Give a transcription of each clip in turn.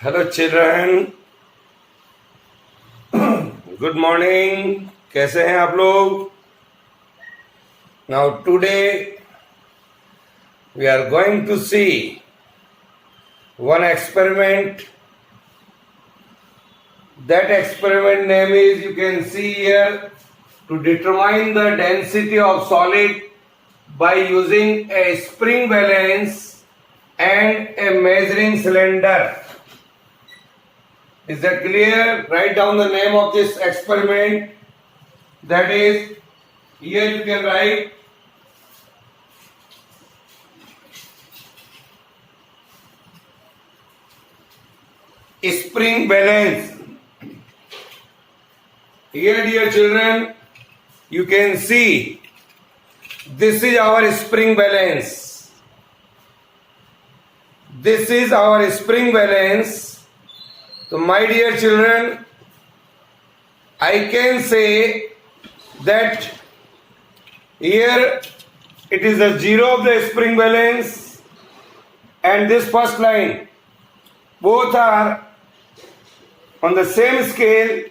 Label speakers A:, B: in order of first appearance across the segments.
A: Hello children, good morning. कैसे हैं आप लोग? Now today we are going to see one experiment. That experiment name is, you can see here, to determine the density of solid by using a spring balance and a measuring cylinder. Is that clear? Write down the name of this experiment. That is, here you can write spring balance. Here, dear children, you can see this is our spring balance. This is our spring balance. So, my dear children, I can say that here it is the zero of the spring balance and this first line. Both are on the same scale.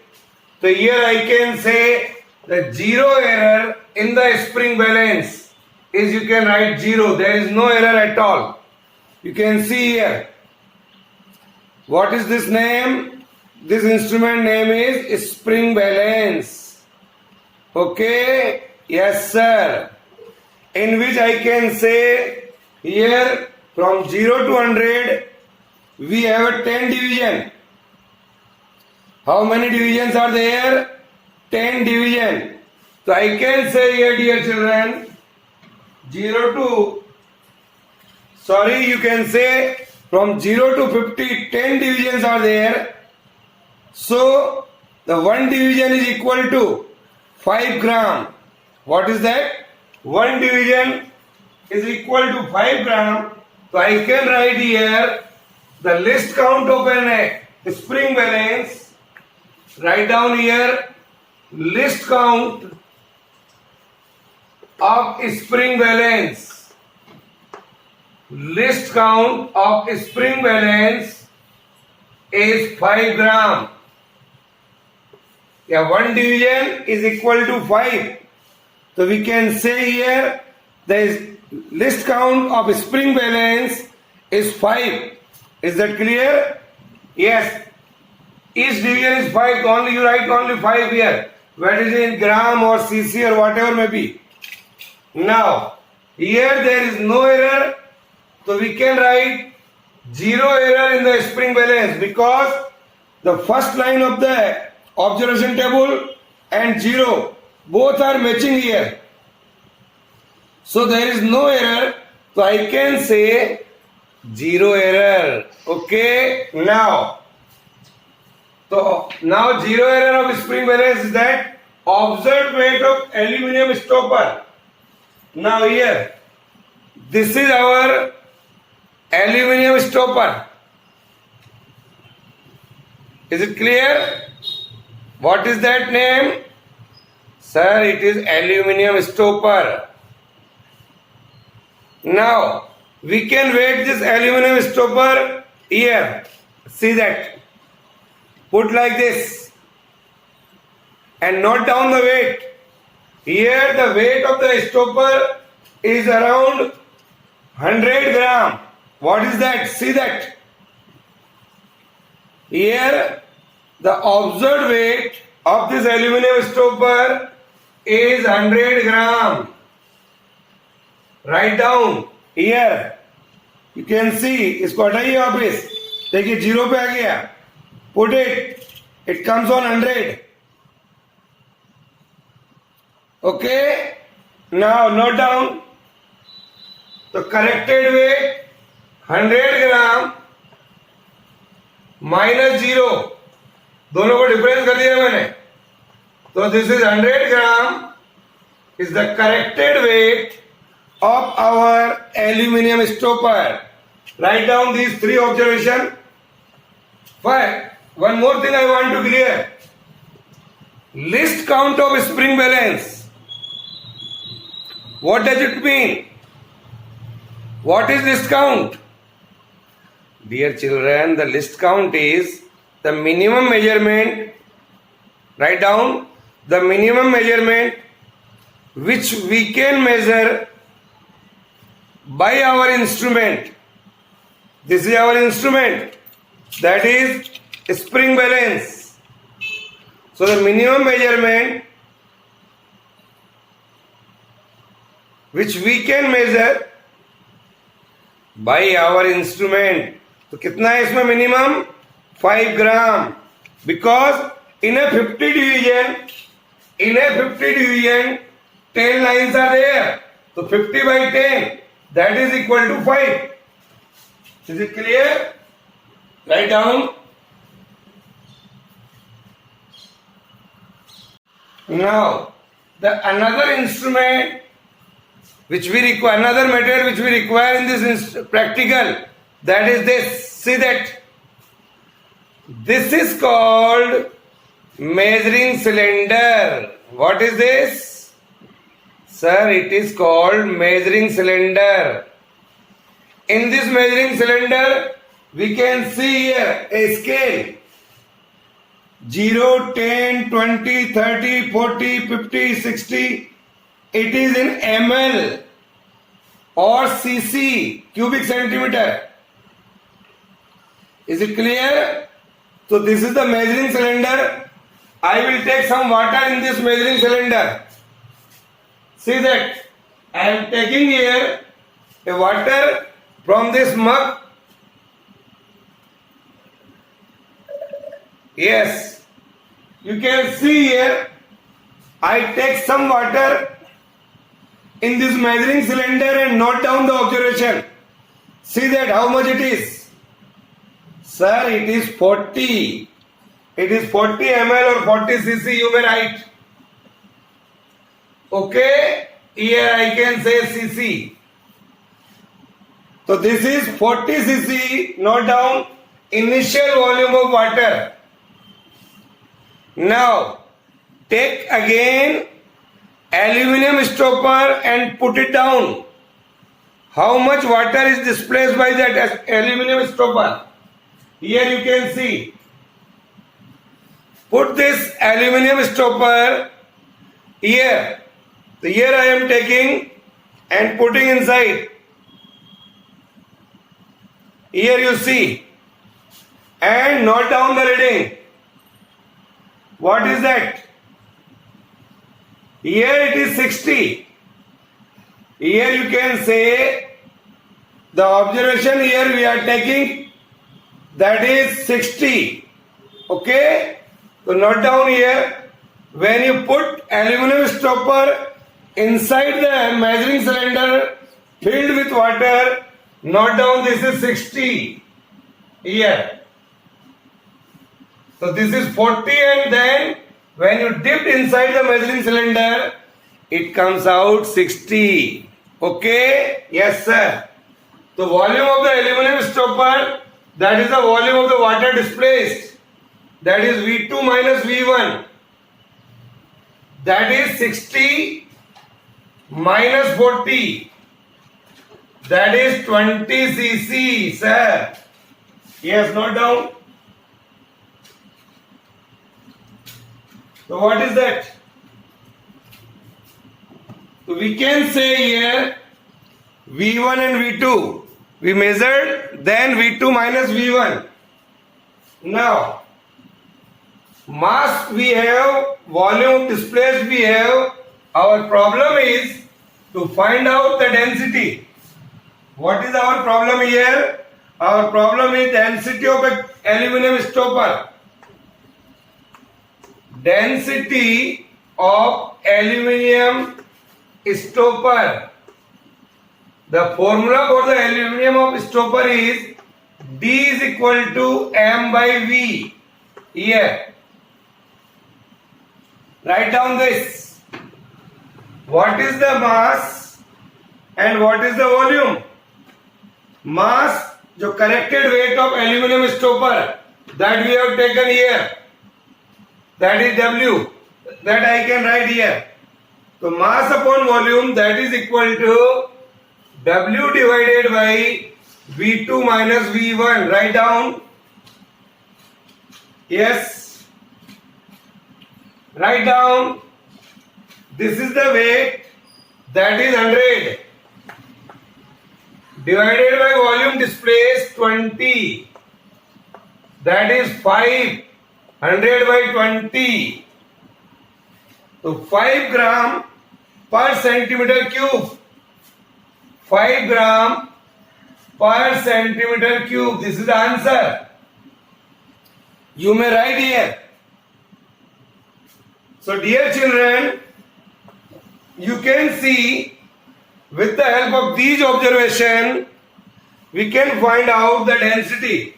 A: So here I can say the zero error in the spring balance is, you can write 0. There is no error at all. You can see here. What is this name? This instrument name is spring balance. Okay? Yes, sir. In which I can say here from 0 to 100 we have a 10 division. How many divisions are there? 10 division. So I can say here, dear children, you can say from 0 to 50, 10 divisions are there. So the one division is equal to 5 gram. What is that? One division is equal to 5 gram. So I can write here the least count of an spring balance. Write down here least count of spring balance. Least count of spring balance is 5 gram. Yeah, one division is equal to 5. So we can say here the least count of spring balance is 5. Is that clear? Yes. Each division is 5. Only you write only 5 here. Whether it is in gram or cc or whatever may be. Now, here there is no error. So we can write 0 error in the spring balance, because the first line of the observation table and 0 both are matching here. So there is no error. So I can say 0 error. Okay. Now 0 error of spring balance is that observed weight of aluminum stopper. Now here, this is our aluminum stopper. Is it clear? What is that name? Sir, it is aluminum stopper. Now, we can weight this aluminum stopper here. See that. Put like this and note down the weight. Here the weight of the stopper is around 100 gram. What is that? See that. Here the observed weight of this aluminum stopper is 100 gram. Write down here. You can see इसको हटाइए वापस. देखिए 0 पे आ गया. Put it. It comes on 100. Okay. Now note down the corrected weight 100 gram minus 0. दोनों को difference कर दिया मैंने. So this is 100 gram is the corrected weight of our aluminum stopper. Write down these 3 observations. Fine. One more thing I want to clear. Least count of spring balance. What does it mean? What is least count? Dear children, the list count is the minimum measurement. Write down the minimum measurement which we can measure by our instrument. This is our instrument, that is spring balance. So the minimum measurement which we can measure by our instrument. तो कितना है इसमें minimum 5 gram, because in a 50 division 10 lines are there. So 50 by 10, that is equal to 5. Is it clear? Write down. Now, another instrument which we require, another material which we require in this practical, that is this. See that? This is called measuring cylinder. What is this? Sir, it is called measuring cylinder. In this measuring cylinder, we can see here a scale. 0, 10, 20, 30, 40, 50, 60. It is in ml or cc, cubic centimeter. Is it clear? So this is the measuring cylinder. I will take some water in this measuring cylinder. See that? I am taking here a water from this mug. Yes. You can see here, I take some water in this measuring cylinder and note down the observation. See that how much it is. Sir, it is 40. It is 40 ml or 40 cc, you may write. Okay, here I can say cc. So this is 40 cc, note down initial volume of water. Now, take again aluminum stopper and put it down. How much water is displaced by that aluminum stopper? Here you can see. Put this aluminum stopper here. So here I am taking and putting inside. Here you see. And note down the reading. What is that? Here it is 60. Here you can say the observation here we are taking, that is 60. Okay? So note down here, when you put aluminum stopper inside the measuring cylinder filled with water, note down this is 60 here. So this is 40, and then when you dipped inside the measuring cylinder, it comes out 60. Okay? Yes, sir. The volume of the aluminum stopper, that is the volume of the water displaced. That is V2 minus V1. That is 60 minus 40. That is 20 cc, sir. Yes, note down. So what is that? So we can say here V1 and V2. We measured, then V2 minus V1. Now, mass we have, volume displaced we have. Our problem is to find out the density. What is our problem here? Our problem is density of an aluminum stopper. Density of aluminum stopper. The formula for the aluminum stopper is D is equal to M by V. Here. Write down this. What is the mass and what is the volume? Mass, the corrected weight of aluminum stopper, that we have taken here. That is W. That I can write here. So mass upon volume, that is equal to W divided by V2 minus V1. Write down. Yes. Write down. This is the weight. That is 100. Divided by volume displaced 20. That is 5. 100 by 20. So 5 gram per centimeter cube. 5 gram per centimeter cube. This is the answer. You may write here. So dear children, you can see with the help of these observations, we can find out the density.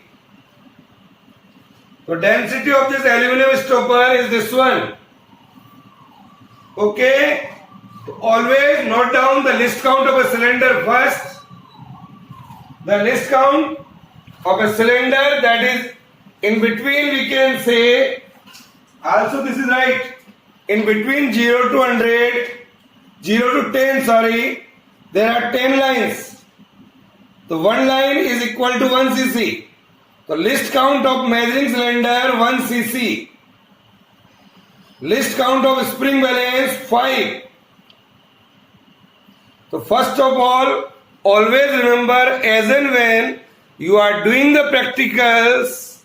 A: So density of this aluminum stopper is this one. Okay. Always note down the list count of a cylinder first. The list count of a cylinder, that is in between, we can say, also this is right, in between 0 to 100, 0 to 10, sorry, there are 10 lines. So one line is equal to 1 cc. So list count of measuring cylinder 1 cc. List count of spring balance 5. So first of all, always remember, as and when you are doing the practicals,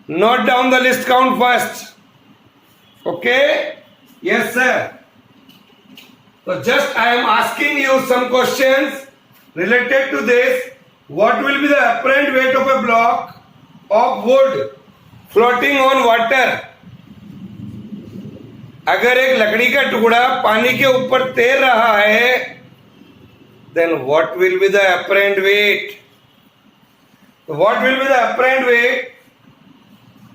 A: note down the list count first. Okay? Yes, sir. So just I am asking you some questions related to this. What will be the apparent weight of a block of wood floating on water? अगर एक लकड़ी का टुकड़ा पानी के ऊपर तैर रहा है, then what will be the apparent weight? What will be the apparent weight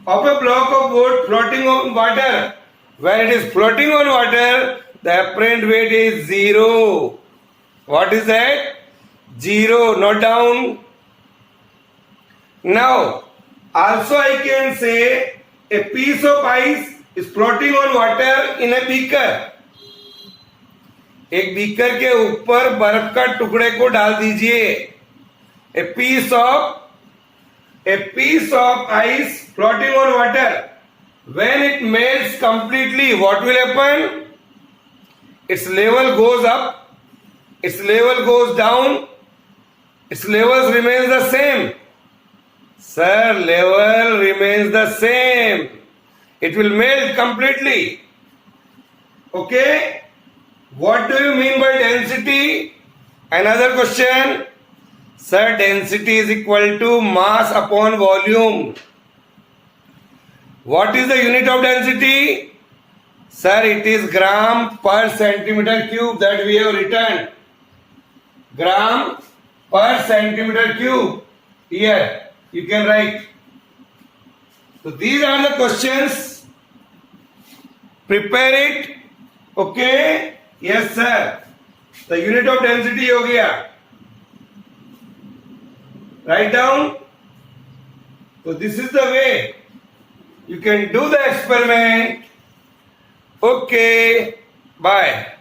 A: of a block of wood floating on water? When it is floating on water, the apparent weight is 0. What is that? 0. Note down. Now, also I can say a piece of ice is floating on water in a beaker. एक beaker के ऊपर बर्फ का टुकड़े को डाल दीजिए. A piece of ice floating on water. When it melts completely, what will happen? Its level goes up, its level goes down, its levels remains the same. Sir, level remains the same. It will melt completely. Okay? What do you mean by density? Another question. Sir, density is equal to mass upon volume. What is the unit of density? Sir, it is gram per centimeter cube that we have written. Gram per centimeter cube. Here, you can write. So these are the questions. Prepare it. Okay? Yes, sir. The unit of density हो गया. Write down. So this is the way you can do the experiment. Okay. Bye.